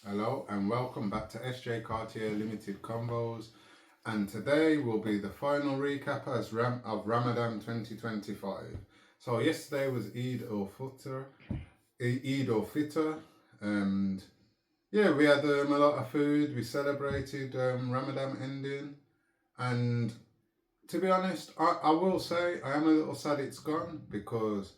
Hello and welcome back to SJ Cartier Limited Combos. And today will be the final recap of Ramadan 2025. So yesterday was Eid or Fitr, and yeah, we had a lot of food. We celebrated Ramadan ending, and to be honest, I will say I am a little sad it's gone because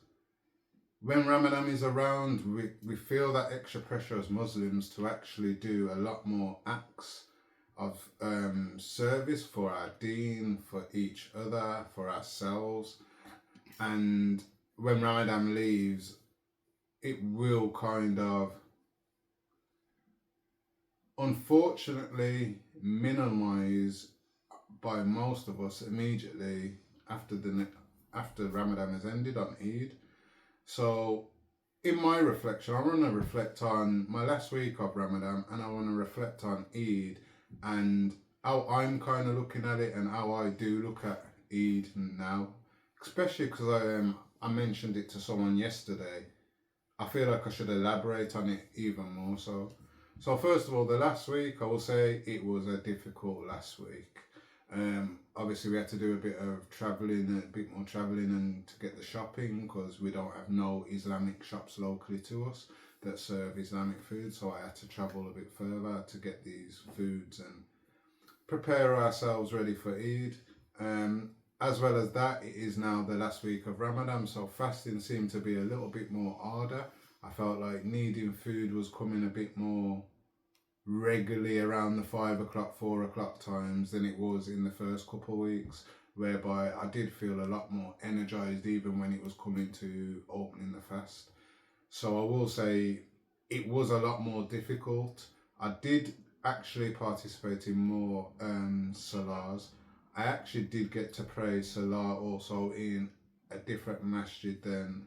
when Ramadan is around, we feel that extra pressure as Muslims to actually do a lot more acts of service for our deen, for each other, for ourselves. And when Ramadan leaves, it will kind of, unfortunately, minimize by most of us immediately after after Ramadan has ended on Eid. So in my reflection, I want to reflect on my last week of Ramadan and I want to reflect on Eid and how I'm kind of looking at it and how I do look at Eid now, especially because I mentioned it to someone yesterday. I feel like I should elaborate on it even more so. So first of all, the last week, I will say it was a difficult last week. Obviously, we had to do a bit of traveling, a bit more traveling, and to get the shopping because we don't have no Islamic shops locally to us that serve Islamic food. So I had to travel a bit further to get these foods and prepare ourselves ready for Eid. As well as that, it is now the last week of Ramadan, so fasting seemed to be a little bit more harder. I felt like needing food was coming a bit more regularly around the 5 o'clock, 4 o'clock times than it was in the first couple of weeks, whereby I did feel a lot more energized even when it was coming to opening the fast. So I will say it was a lot more difficult. I did actually participate in more salahs. I actually did get to pray salah also in a different masjid than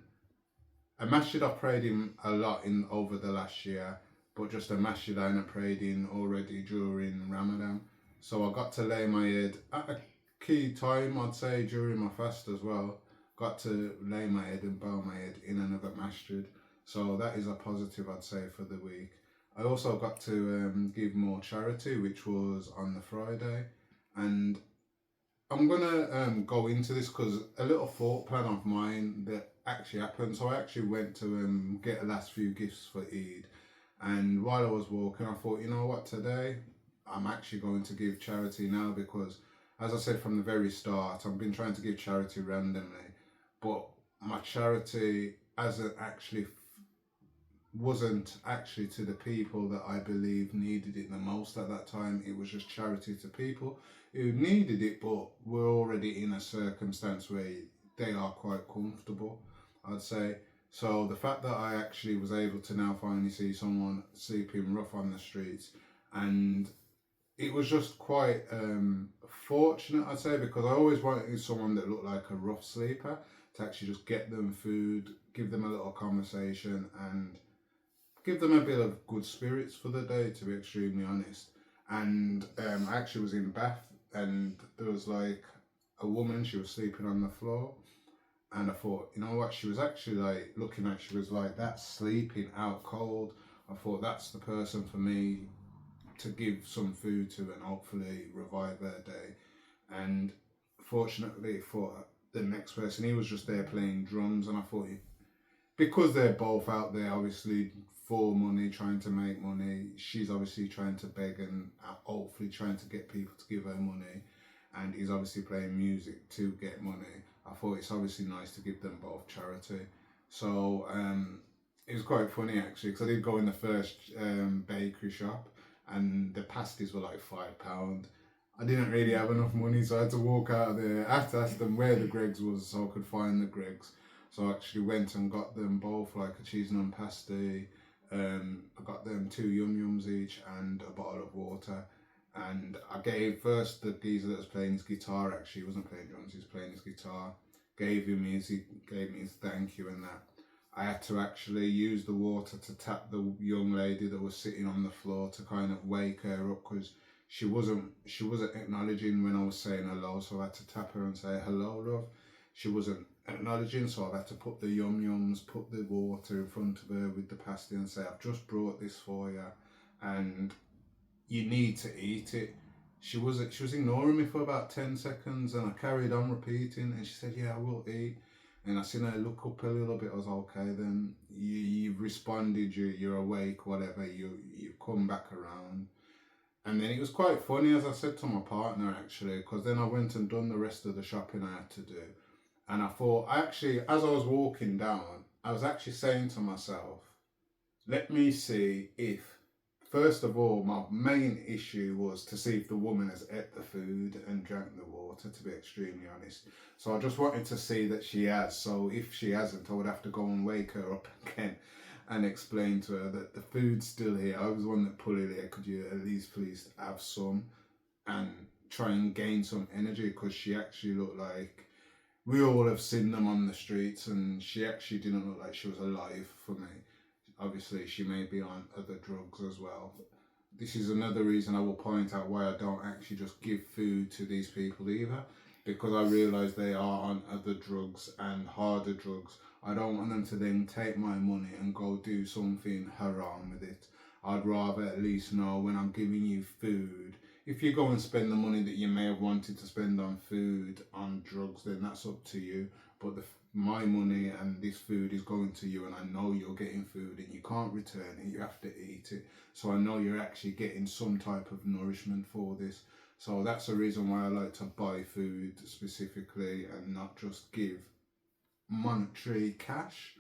a masjid I've prayed in a lot in over the last year, but just a masjid I hadn't prayed in already during Ramadan. So I got to lay my head at a key time, I'd say, during my fast as well. Got to lay my head and bow my head in another masjid. So that is a positive, I'd say, for the week. I also got to give more charity, which was on the Friday. And I'm gonna go into this because a little thought plan of mine that actually happened. So I actually went to get the last few gifts for Eid, and while I was walking, I thought, you know what, today I'm actually going to give charity now because, as I said from the very start, I've been trying to give charity randomly, but my charity hasn't actually wasn't actually to the people that I believe needed it the most at that time. It was just charity to people who needed it but were already in a circumstance where they are quite comfortable, I'd say. So the fact that I actually was able to now finally see someone sleeping rough on the streets, and it was just quite fortunate, I'd say, because I always wanted someone that looked like a rough sleeper to actually just get them food, give them a little conversation, and give them a bit of good spirits for the day, to be extremely honest. And I actually was in Bath, and there was like a woman, she was sleeping on the floor. And I thought, you know what, she was actually like looking at, she was like that, sleeping out cold. I thought that's the person for me to give some food to and hopefully revive their day. And fortunately for the next person, he was just there playing drums, and I thought, because they're both out there obviously for money, trying to make money, she's obviously trying to beg and hopefully trying to get people to give her money, and he's obviously playing music to get money. I thought it's obviously nice to give them both charity. So it was quite funny actually, because I did go in the first bakery shop and the pasties were like £5. I didn't really have enough money, so I had to walk out of there. I had to ask them where the Greggs was so I could find the Greggs. So I actually went and got them both like a cheese and pasty. I got them two yum yums each and a bottle of water. And I gave first the geezer that was playing his guitar. Actually, he wasn't playing drums; he was playing his guitar. Gave him his, he gave me his thank you and that. I had to actually use the water to tap the young lady that was sitting on the floor to kind of wake her up because she wasn't acknowledging when I was saying hello. So I had to tap her and say hello, love. She wasn't acknowledging, so I've had to put the yum yums, put the water in front of her with the pasty and say, I've just brought this for you. and you need to eat it. She was ignoring me for about 10 seconds, and I carried on repeating. And she said, "Yeah, I will eat." And I seen her look up a little bit. I was okay. Then you've responded. You're awake. Whatever. You've come back around. And then it was quite funny, as I said to my partner actually, because then I went and done the rest of the shopping I had to do. And I thought, actually, as I was walking down, I was actually saying to myself, let me see if, first of all, my main issue was to see if the woman has ate the food and drank the water, to be extremely honest. So I just wanted to see that she has. So if she hasn't, I would have to go and wake her up again and explain to her that the food's still here. I was the one that put it here. Could you at least please have some and try and gain some energy? Because she actually looked like, we all have seen them on the streets, and she actually didn't look like she was alive for me. Obviously, she may be on other drugs as well. This is another reason I will point out why I don't actually just give food to these people either, because I realise they are on other drugs and harder drugs. I don't want them to then take my money and go do something haram with it. I'd rather at least know when I'm giving you food. If you go and spend the money that you may have wanted to spend on food, on drugs, then that's up to you. But my money and this food is going to you, and I know you're getting food and you can't return it, you have to eat it. So I know you're actually getting some type of nourishment for this. So that's the reason why I like to buy food specifically and not just give monetary cash,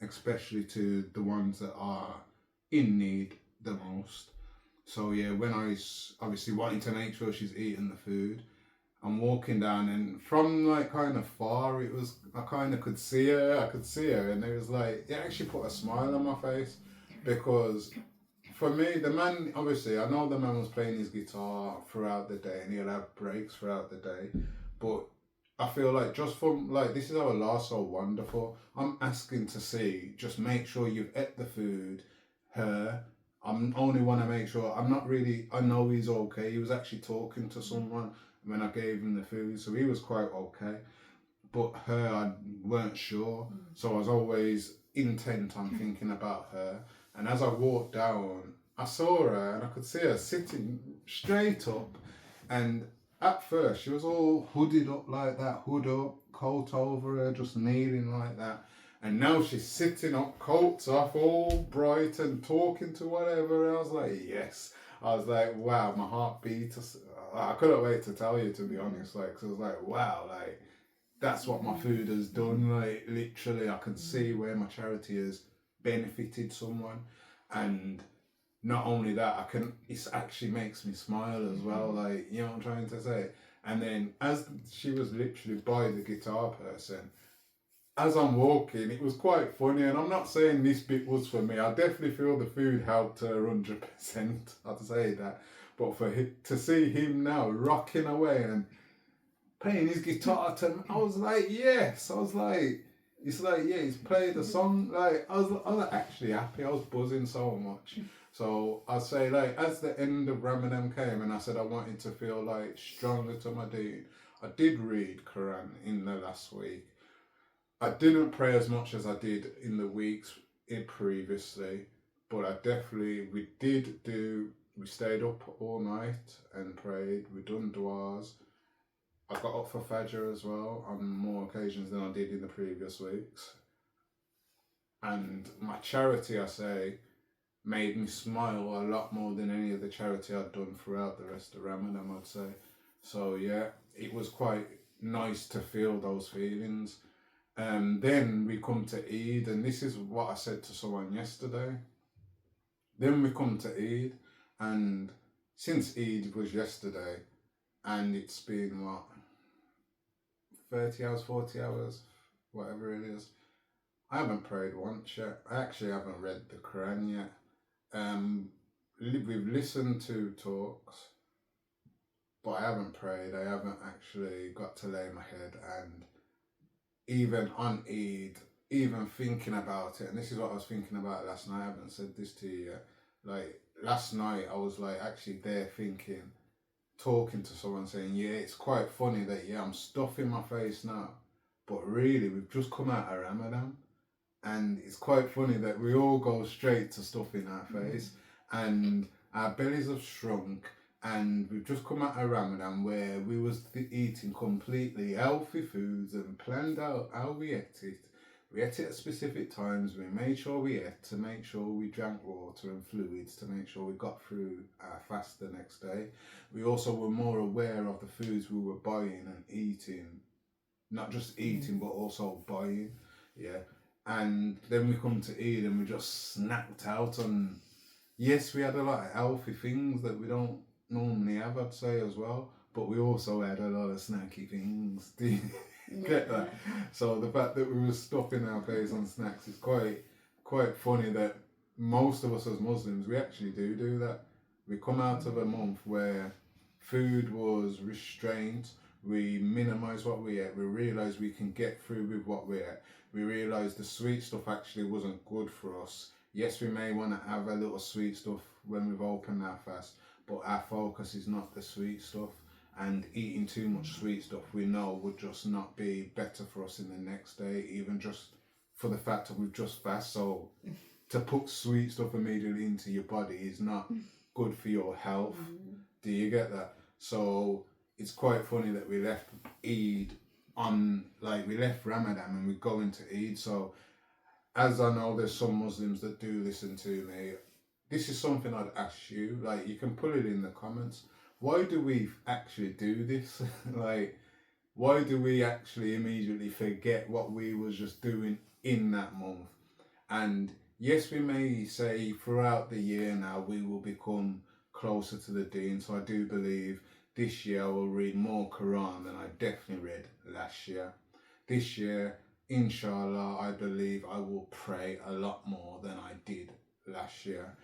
especially to the ones that are in need the most. So yeah, when I obviously wanting to make sure she's eating the food, I'm walking down, and from like kind of far, it was, I kind of could see her. I could see her, and it was like, it actually put a smile on my face, because for me, the man, obviously, I know the man was playing his guitar throughout the day, and he'll have breaks throughout the day, but I feel like just from like, this is our last so wonderful. I'm asking to see, just make sure you've ate the food. Her, I'm only want to make sure. I'm not really. I know he's okay. He was actually talking to someone when I gave him the food, so he was quite okay. But her, I weren't sure, so I was always intent on thinking about her. And as I walked down, I saw her, and I could see her sitting straight up. And at first, she was all hooded up like that, hood up, coat over her, just kneeling like that. And now she's sitting up, coats off, all bright and talking to whatever. And I was like, yes. I was like, wow, my heart beat. I couldn't wait to tell you, to be honest. Like, 'cause I was like, wow, like, that's what my food has done. Like, literally, I can see where my charity has benefited someone. And not only that, it actually makes me smile as well. Like, you know what I'm trying to say? And then as she was literally by the guitar person, as I'm walking, it was quite funny, and I'm not saying this bit was for me. I definitely feel the food helped her 100%. I'd say that. But for him, to see him now rocking away and playing his guitar to me, I was like, yes. I was like, it's like, yeah, he's played a song. Like, I was actually happy. I was buzzing so much. So I'd say, like, as the end of Ramadan came, and I said I wanted to feel like stronger to my deen, I did read Quran in the last week. I didn't pray as much as I did in the weeks previously, but we stayed up all night and prayed, we done du'as. I got up for Fajr as well on more occasions than I did in the previous weeks. And my charity, I say, made me smile a lot more than any of the charity I'd done throughout the rest of Ramadan, I'd say. So yeah, it was quite nice to feel those feelings. Then we come to Eid, and this is what I said to someone yesterday. Then we come to Eid, and since Eid was yesterday, and it's been what, 30 hours, 40 hours, whatever it is, I haven't prayed once yet. I actually haven't read the Quran yet. We've listened to talks, but I haven't prayed. I haven't actually got to lay my head, and even on Eid, even thinking about it, and this is what I was thinking about last night, I haven't said this to you yet. Like, last night, I was like actually there thinking, talking to someone saying, yeah, it's quite funny that, yeah, I'm stuffing my face now, but really, we've just come out of Ramadan, and it's quite funny that we all go straight to stuffing our face. And our bellies have shrunk, and we've just come out of Ramadan where we was eating completely healthy foods and planned out how we ate it. We ate it at specific times. We made sure we ate to make sure we drank water and fluids to make sure we got through our fast the next day. We also were more aware of the foods we were buying and eating, not just eating but also buying. Yeah, and then we come to Eid and we just snapped out on. Yes, we had a lot of healthy things that we don't normally have, I'd say, as well. But we also had a lot of snacky things. Do you get that? So the fact that we were stuffing our face on snacks is quite funny that most of us as Muslims, we actually do that. We come out of a month where food was restrained. We minimise what we ate. We realise we can get through with what we ate. We realise the sweet stuff actually wasn't good for us. Yes, we may want to have a little sweet stuff when we've opened our fast, but our focus is not the sweet stuff. And eating too much sweet stuff we know would just not be better for us in the next day, even just for the fact that we've just fast. So to put sweet stuff immediately into your body is not good for your health. Do you get that? So it's quite funny that we left Eid we left Ramadan and we go into Eid. So as I know there's some Muslims that do listen to me, this is something I'd ask you. Like, you can put it in the comments. Why do we actually do this? Like, why do we actually immediately forget what we was just doing in that month? And yes, we may say throughout the year now we will become closer to the deen. So I do believe this year I will read more Quran than I definitely read last year. This year, inshallah, I believe I will pray a lot more than I did last year.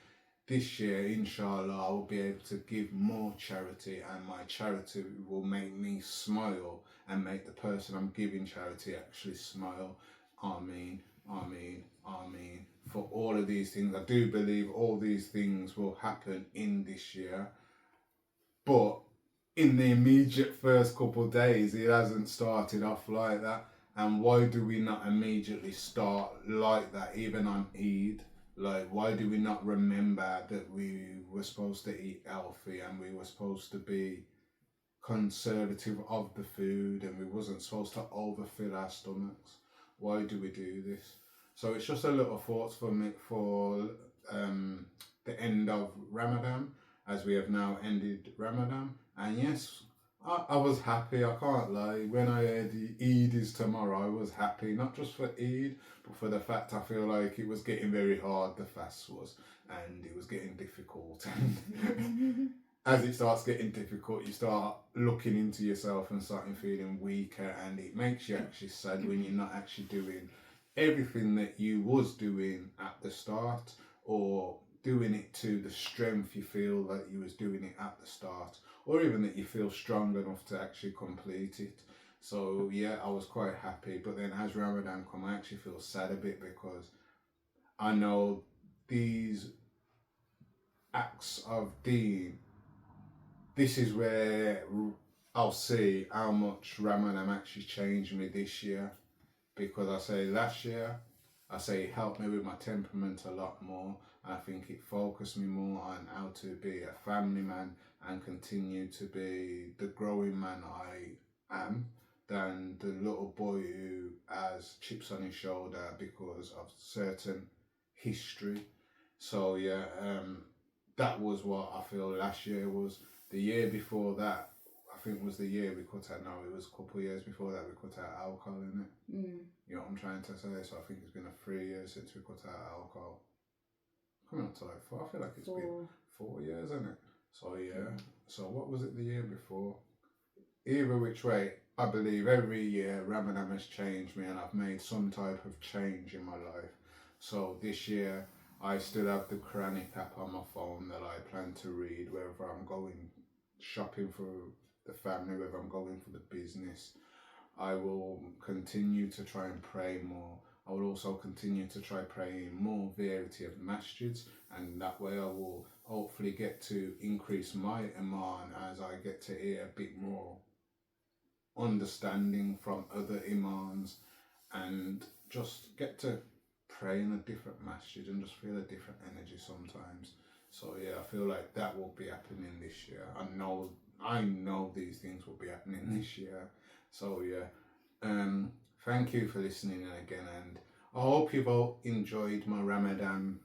This year, inshallah, I will be able to give more charity, and my charity will make me smile and make the person I'm giving charity actually smile. Ameen, ameen, ameen. For all of these things, I do believe all these things will happen in this year. But in the immediate first couple of days, it hasn't started off like that. And why do we not immediately start like that, even on Eid? Like, why do we not remember that we were supposed to eat healthy and we were supposed to be conservative of the food and we wasn't supposed to overfill our stomachs? Why do we do this? So it's just a little thoughts for me for the end of Ramadan, as we have now ended Ramadan. And yes, I was happy, I can't lie. When I heard the Eid is tomorrow, I was happy, not just for Eid, but for the fact I feel like it was getting very hard, the fast was, and it was getting difficult. And as it starts getting difficult, you start looking into yourself and starting feeling weaker, and it makes you actually sad when you're not actually doing everything that you was doing at the start, or doing it to the strength you feel that you was doing it at the start, or even that you feel strong enough to actually complete it. So yeah, I was quite happy. But then as Ramadan come, I actually feel sad a bit, because I know these acts of deen, this is where I'll see how much Ramadan actually changed me this year. Because I say last year, I say it helped me with my temperament a lot more. I think it focused me more on how to be a family man and continue to be the growing man I am, than the little boy who has chips on his shoulder because of certain history. So yeah, that was what I feel last year was. The year before that, I think, was the year we cut out. No, it was a couple of years before that we cut out alcohol, innit? You know what I'm trying to say? So I think it's been 3 years since we cut out alcohol. Coming up to like 4. I feel like it's been 4 years, isn't it? So yeah. So what was it the year before? Either which way, I believe every year Ramadan has changed me and I've made some type of change in my life. So this year I still have the Quranic app on my phone that I plan to read wherever I'm going shopping for the family, whether I'm going for the business. I will continue to try and pray more. I will also continue to try praying more variety of masjids, and that way I will hopefully get to increase my iman as I get to hear a bit more understanding from other imams, and just get to pray in a different masjid and just feel a different energy sometimes. So yeah, I feel like that will be happening this year. I know these things will be happening this year. So yeah, thank you for listening again, and I hope you've all enjoyed my Ramadan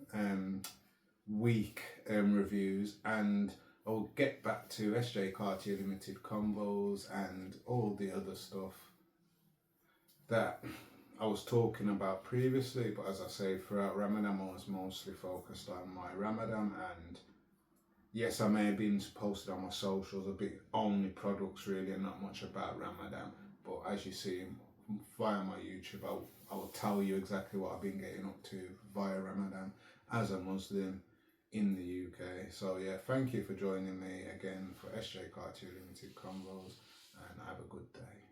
week reviews, and I'll get back to SJ Cartier Limited combos and all the other stuff that I was talking about previously. But as I say, throughout Ramadan, I was mostly focused on my Ramadan, and yes, I may have been posted on my socials a bit only products really and not much about Ramadan. But as you see via my YouTube, I will tell you exactly what I've been getting up to via Ramadan as a Muslim in the UK. So yeah, thank you for joining me again for SJ Cartier Limited Combos, and have a good day.